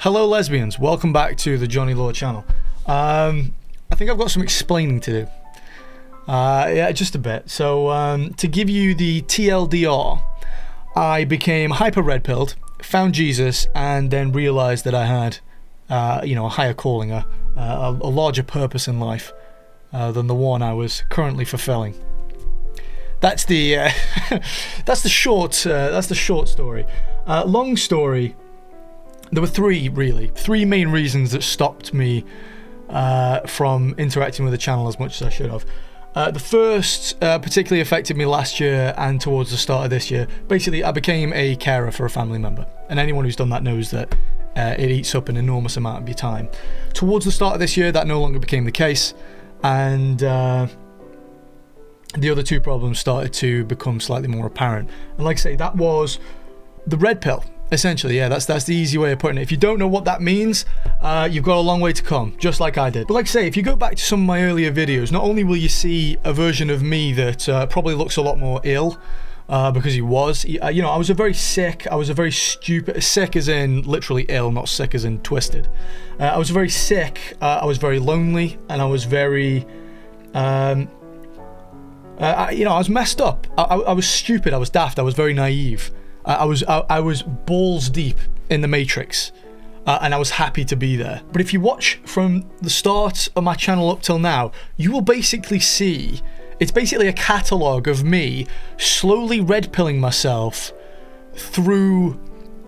Hello lesbians, welcome back to the Jonny Law channel. I think I've got some explaining to do. Yeah, just a bit. So to give you the TLDR, I became hyper red-pilled, found Jesus, and then realised that I had a higher calling, a larger purpose in life than the one I was currently fulfilling. That's the that's the short story. Long story. There were three main reasons that stopped me from interacting with the channel as much as I should have. The first particularly affected me last year and towards the start of this year. Basically, I became a carer for a family member, and anyone who's done that knows that it eats up an enormous amount of your time. Towards the start of this year, that no longer became the case, and the other two problems started to become slightly more apparent. And like I say, that was the red pill. Essentially, yeah, that's the easy way of putting it. If you don't know what that means, you've got a long way to come, just like I did. But like I say, if you go back to some of my earlier videos, not only will you see a version of me that probably looks a lot more ill, because he was, I was a very sick, I was a very stupid, sick as in literally ill, not sick as in twisted. I was very sick, I was very lonely, and I was very, I was messed up. I was stupid, I was daft, I was very naive. I was balls deep in the Matrix, and I was happy to be there. But if you watch from the start of my channel up till now, you will basically see, it's basically a catalogue of me slowly red-pilling myself through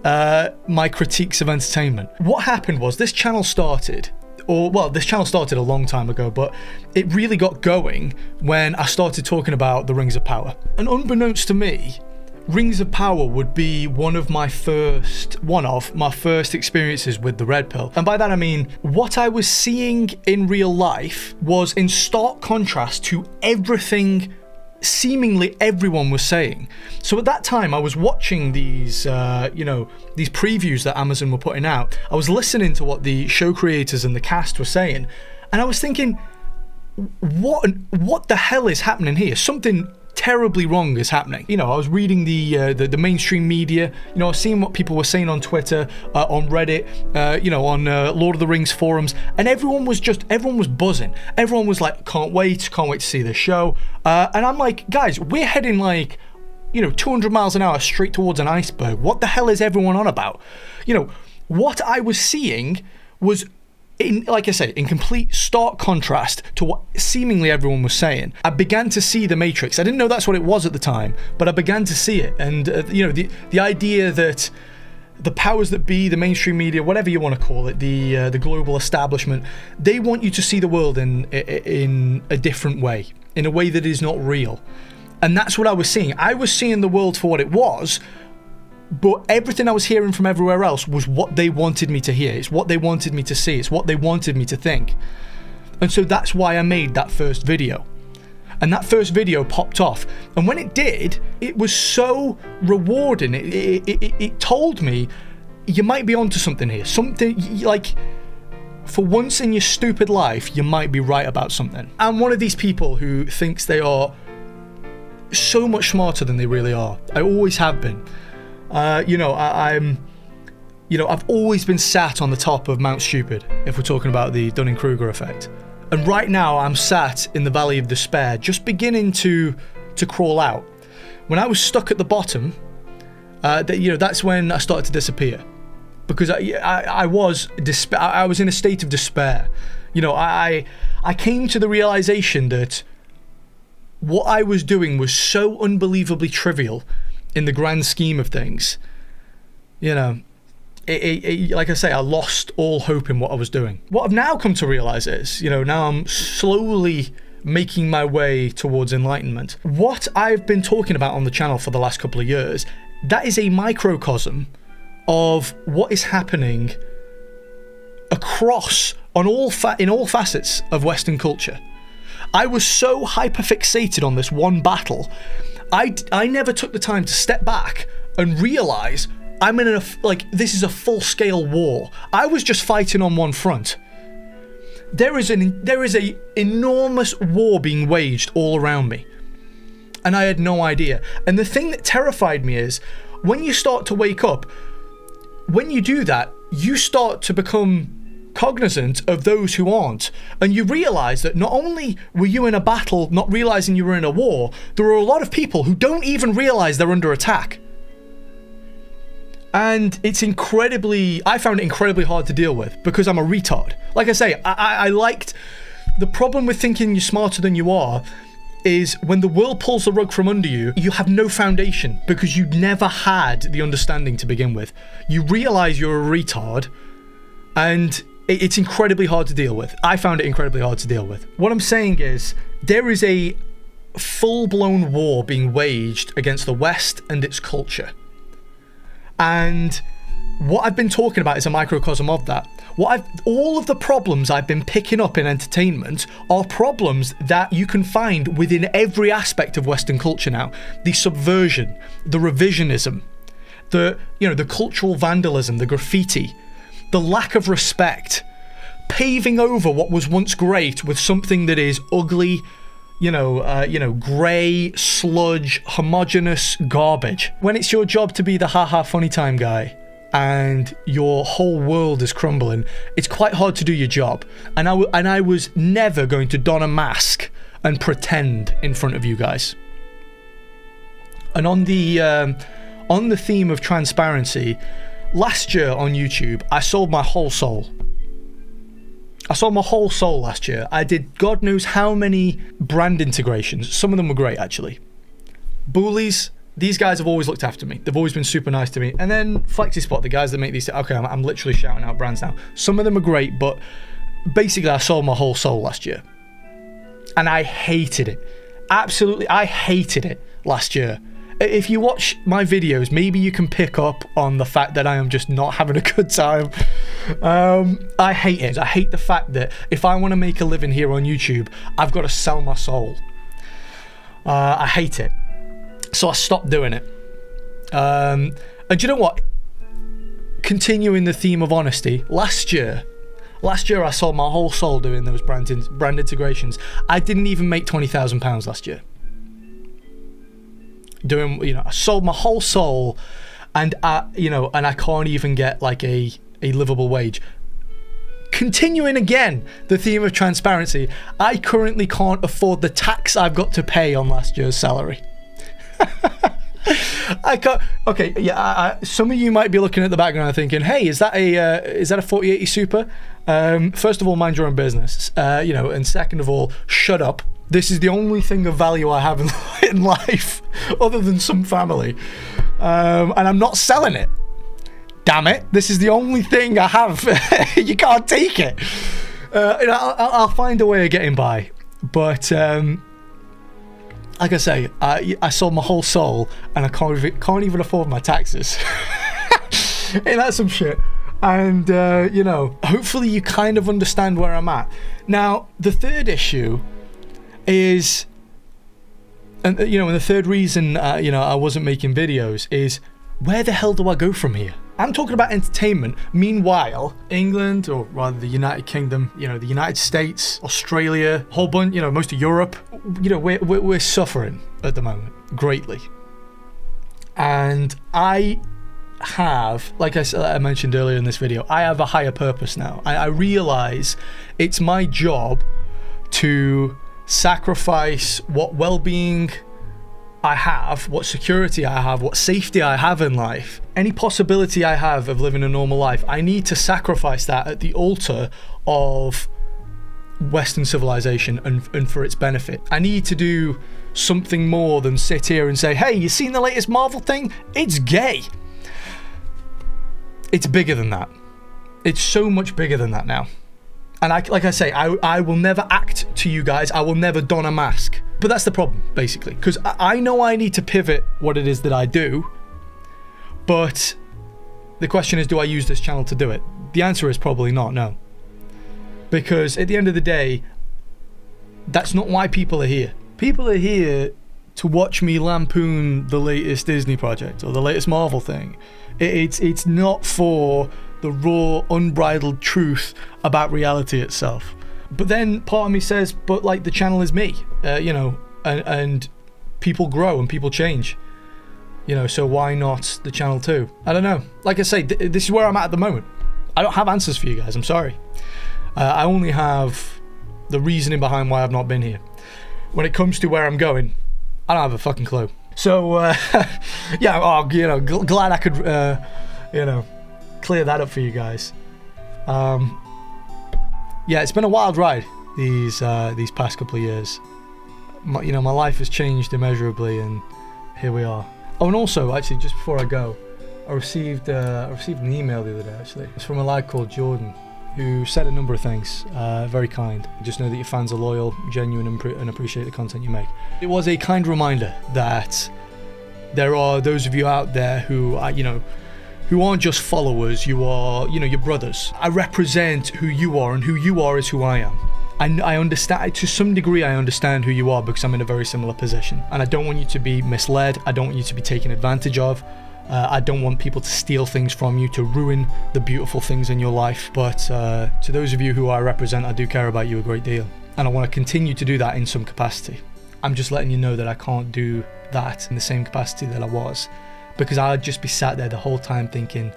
my critiques of entertainment. What happened was this channel started a long time ago, but it really got going when I started talking about the Rings of Power. And unbeknownst to me, Rings of Power would be one of my first experiences with the red pill. And by that I mean, what I was seeing in real life was in stark contrast to everything seemingly everyone was saying. So at that time I was watching these these previews that Amazon were putting out. I was listening to what the show creators and the cast were saying, and I was thinking, what the hell is happening here? Something terribly wrong is happening. I was reading the mainstream media. I was seeing what people were saying on Twitter, on Reddit, on Lord of the Rings forums, and everyone was buzzing. Everyone was like, can't wait to see this show. And I'm like, guys, we're heading 200 miles an hour straight towards an iceberg. What the hell is everyone on about? What I was seeing was, in complete stark contrast to what seemingly everyone was saying. I began to see the Matrix. I didn't know that's what it was at the time, but I began to see it. And the idea that the powers that be, the mainstream media, whatever you want to call it, the global establishment, they want you to see the world in a different way, in a way that is not real. And that's what I was seeing. I was seeing the world for what it was, but everything I was hearing from everywhere else was what they wanted me to hear. It's what they wanted me to see. It's what they wanted me to think. And so that's why I made that first video. And that first video popped off. And when it did, it was so rewarding. It told me, you might be onto something here. Something like, for once in your stupid life, you might be right about something. I'm one of these people who thinks they are so much smarter than they really are. I always have been. I've always been sat on the top of Mount Stupid, if we're talking about the Dunning-Kruger effect. And right now I'm sat in the Valley of Despair, just beginning to crawl out. When I was stuck at the bottom, that's when I started to disappear. Because I was in a state of despair. I came to the realization that what I was doing was so unbelievably trivial in the grand scheme of things. Like I say, I lost all hope in what I was doing. What I've now come to realize is, now I'm slowly making my way towards enlightenment. What I've been talking about on the channel for the last couple of years, that is a microcosm of what is happening across in all facets of Western culture. I was so hyperfixated on this one battle, I never took the time to step back and realize I'm in this is a full-scale war. I was just fighting on one front. There is a enormous war being waged all around me, and I had no idea. And the thing that terrified me is, when you start to wake up, when you do that, you start to become cognizant of those who aren't, and you realize that not only were you in a battle not realizing you were in a war, there are a lot of people who don't even realize they're under attack. And it's I found it incredibly hard to deal with because I'm a retard. Like I say, I liked the problem with thinking you're smarter than you are is when the world pulls the rug from under you, you have no foundation because you never had the understanding to begin with. You realize you're a retard, and it's incredibly hard to deal with. I found it incredibly hard to deal with. What I'm saying is, there is a full-blown war being waged against the West and its culture. And what I've been talking about is a microcosm of that. All of the problems I've been picking up in entertainment are problems that you can find within every aspect of Western culture now. The subversion, the revisionism, the cultural vandalism, the graffiti, the lack of respect, paving over what was once great with something that is ugly, grey, sludge, homogenous garbage. When it's your job to be the haha funny time guy and your whole world is crumbling, it's quite hard to do your job. And I was never going to don a mask and pretend in front of you guys. And on the theme of transparency, last year on YouTube, I sold my whole soul. I sold my whole soul last year. I did God knows how many brand integrations. Some of them were great, actually. Bullies, these guys have always looked after me. They've always been super nice to me. And then FlexiSpot, the guys that make these... Okay, I'm literally shouting out brands now. Some of them are great, but basically I sold my whole soul last year. And I hated it. Absolutely, I hated it last year. If you watch my videos, maybe you can pick up on the fact that I am just not having a good time. I hate it. I hate the fact that if I want to make a living here on YouTube, I've got to sell my soul. I hate it. So I stopped doing it. And you know what? Continuing the theme of honesty, last year I sold my whole soul doing those brand integrations. I didn't even make £20,000 last year. I sold my whole soul, and I can't even get like a livable wage. Continuing again the theme of transparency, I currently can't afford the tax I've got to pay on last year's salary. I can't. Okay, yeah. Some of you might be looking at the background thinking, "Hey, is that a 4080 Super?" First of all, mind your own business. And second of all, shut up. This is the only thing of value I have in life, other than some family, and I'm not selling it. Damn it! This is the only thing I have. You can't take it. I'll find a way of getting by, but like I say, I sold my whole soul, and I can't even afford my taxes. Ain't that some shit? And hopefully you kind of understand where I'm at. Now, the third issue is, and the third reason I wasn't making videos is, where the hell do I go from here? I'm talking about entertainment. Meanwhile, England, or rather the United Kingdom, the United States, Australia, whole bunch, most of Europe, we're suffering at the moment greatly. And I have, like I mentioned earlier in this video, I have a higher purpose now. I realize it's my job to sacrifice what well-being I have, what security I have, what safety I have in life, any possibility I have of living a normal life. I need to sacrifice that at the altar of Western civilization and for its benefit. I need to do something more than sit here and say, hey, you seen the latest Marvel thing? It's gay. It's bigger than that. It's so much bigger than that now. And like I say, I will never act to you guys. I will never don a mask. But that's the problem, basically. Because I know I need to pivot what it is that I do. But the question is, do I use this channel to do it? The answer is probably not, no. Because at the end of the day, that's not why people are here. People are here to watch me lampoon the latest Disney project or the latest Marvel thing. It's not for the raw, unbridled truth about reality itself. But then part of me says, but like, the channel is me, and people grow and people change, so why not the channel too? I don't know. Like I say, this is where I'm at the moment. I don't have answers for you guys, I'm sorry. I only have the reasoning behind why I've not been here. When it comes to where I'm going, I don't have a fucking clue. So, yeah, glad I could, clear that up for you guys. Yeah, it's been a wild ride these past couple of years. My life has changed immeasurably, and here we are. Oh, and also, actually, just before I go, I received an email the other day. Actually, it's from a lad called Jordan, who said a number of things. Very kind. Just know that your fans are loyal, genuine, and appreciate the content you make. It was a kind reminder that there are those of you out there who are, who aren't just followers. You are, your brothers. I represent who you are, and who you are is who I am. I understand, to some degree I understand who you are, because I'm in a very similar position, and I don't want you to be misled. I don't want you to be taken advantage of. I don't want people to steal things from you, to ruin the beautiful things in your life. But to those of you who I represent, I do care about you a great deal, and I want to continue to do that in some capacity. I'm just letting you know that I can't do that in the same capacity that I was, because I'd just be sat there the whole time thinking,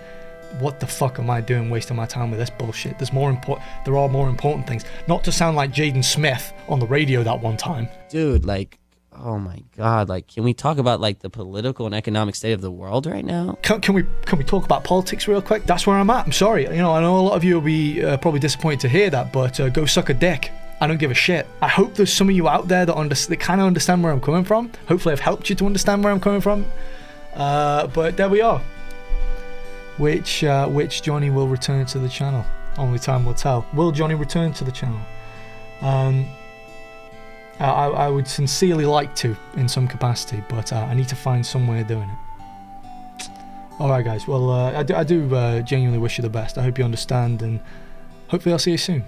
what the fuck am I doing wasting my time with this bullshit? There are more important things. Not to sound like Jaden Smith on the radio that one time. Dude, like, oh my God, like, can we talk about like the political and economic state of the world right now? Can we talk about politics real quick? That's where I'm at. I'm sorry. I know a lot of you will be probably disappointed to hear that, but go suck a dick. I don't give a shit. I hope there's some of you out there that kind of understand where I'm coming from. Hopefully I've helped you to understand where I'm coming from. But there we are. Which Jonny will return to the channel. Only time will tell. Will Jonny return to the channel? I would sincerely like to, in some capacity, but I need to find some way of doing it. Alright guys, well I do genuinely wish you the best. I hope you understand, and hopefully I'll see you soon.